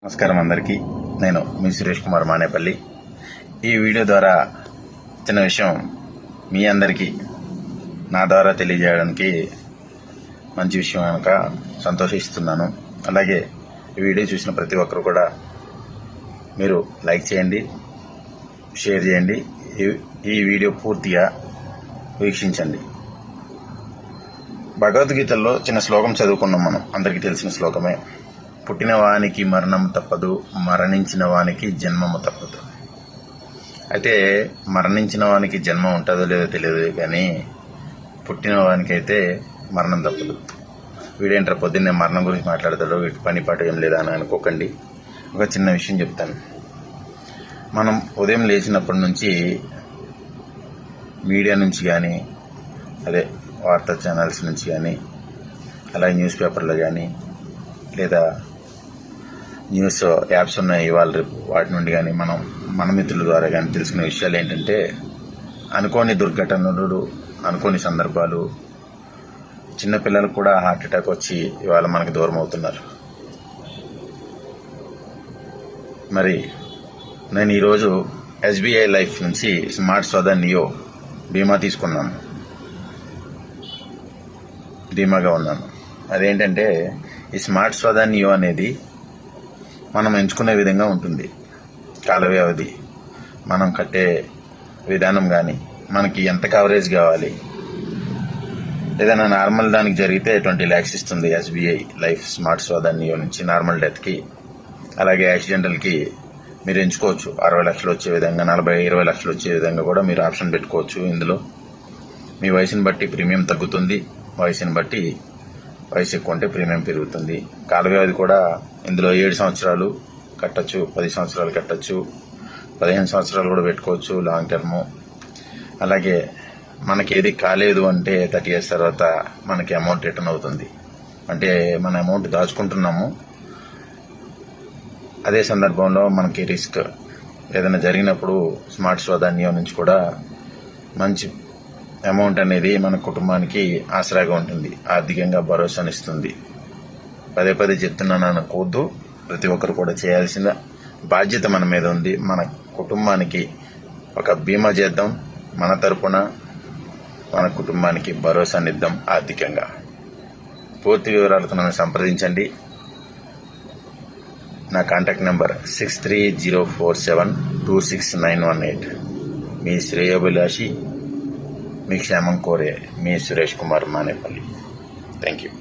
నమస్కారం అందరికీ. నేను మీ సురేష్ కుమార్ మానేపల్లి. ఈ వీడియో ద్వారా చిన్న విషయం మీ అందరికీ నా ద్వారా తెలియజేయడానికి మంచి విషయం కనుక సంతోషిస్తున్నాను. అలాగే ఈ వీడియో చూసిన ప్రతి ఒక్కరు కూడా మీరు లైక్ చేయండి, షేర్ చేయండి, ఈ వీడియో పూర్తిగా వీక్షించండి. భగవద్గీతల్లో చిన్న శ్లోకం చదువుకున్నాం మనం, అందరికీ తెలిసిన శ్లోకమే. పుట్టిన వానికి మరణం తప్పదు, మరణించిన వానికి జన్మము తప్పదు. అయితే మరణించిన వానికి జన్మ ఉంటుందో లేదో తెలియదు, కానీ పుట్టిన వానికైతే మరణం తప్పదు. వీడేంటారు పొద్దున్నే మరణం గురించి మాట్లాడతాడు, వీటి పని పాట ఏం లేదా అని అనుకోకండి. ఒక చిన్న విషయం చెప్తాను. మనం ఉదయం లేచినప్పటి నుంచి మీడియా నుంచి కానీ, అదే వార్తా ఛానల్స్ నుంచి కానీ, అలాగే న్యూస్ పేపర్లో కానీ, లేదా న్యూస్ యాప్స్ ఉన్నాయి ఇవాళ రేపు, వాటి నుండి కానీ మన మిత్రుల ద్వారా కానీ తెలుసుకునే విషయాలు ఏంటంటే, అనుకోని దుర్ఘటనలు, అనుకోని సందర్భాలు, చిన్నపిల్లలకు కూడా హార్ట్ అటాక్ వచ్చి ఇవాళ మనకు దూరం అవుతున్నారు. మరి నేను ఈరోజు SBI లైఫ్ నుంచి స్మార్ట్ స్వదా నియో బీమా తీసుకున్నాను, ధీమాగా ఉన్నాను. అదేంటంటే, ఈ స్మార్ట్ స్వదా నియో అనేది మనం ఎంచుకునే విధంగా ఉంటుంది. కాల వ్యవధి, మనం కట్టే విధానం కానీ, మనకి ఎంత కవరేజ్ కావాలి, ఏదైనా నార్మల్ దానికి జరిగితే 20 lakhs ఇస్తుంది SBI లైఫ్ స్మార్ట్ స్వదా నియో నుంచి, నార్మల్ డెత్కి. అలాగే యాక్సిడెంటల్కి మీరు ఎంచుకోవచ్చు. 60 లక్షలు వచ్చే విధంగా, 40-20 లక్షలు వచ్చే విధంగా కూడా మీరు ఆప్షన్ పెట్టుకోవచ్చు. ఇందులో మీ వయసుని బట్టి ప్రీమియం తగ్గుతుంది, వయసుని బట్టి వయసు ఎక్కువ ఉంటే ప్రీమియం పెరుగుతుంది. కాల వ్యవధి కూడా ఇందులో 7 సంవత్సరాలు కట్టచ్చు, 10 సంవత్సరాలు కట్టచ్చు, 15 సంవత్సరాలు కూడా పెట్టుకోవచ్చు లాంగ్ టర్ము. అలాగే మనకి ఏది కాలేదు అంటే 30 years తర్వాత మనకి అమౌంట్ రిటర్న్ అవుతుంది. అంటే మన అమౌంట్ దాచుకుంటున్నాము, అదే సందర్భంలో మనకి రిస్క్ ఏదైనా జరిగినప్పుడు స్మార్ట్ స్వదా నియో నుంచి కూడా మంచి అమౌంట్ అనేది మన కుటుంబానికి ఆసరాగా ఉంటుంది, ఆర్థికంగా భరోసానిస్తుంది. పదే పదే చెప్తున్నాను అనుకోవద్దు, ప్రతి ఒక్కరు కూడా చేయాల్సిన బాధ్యత మన మీద ఉంది. మన కుటుంబానికి ఒక బీమా చేద్దాం, మన తరపున మన కుటుంబానికి భరోసానిద్దాం ఆర్థికంగా. పూర్తి వివరాలతో నన్ను సంప్రదించండి. నా కాంటాక్ట్ నెంబర్ 6304726918. మీ శ్రేయోభిలాషి, మీ క్షేమం కోరే మీ సురేష్ కుమార్ మానేపల్లి. Thank you.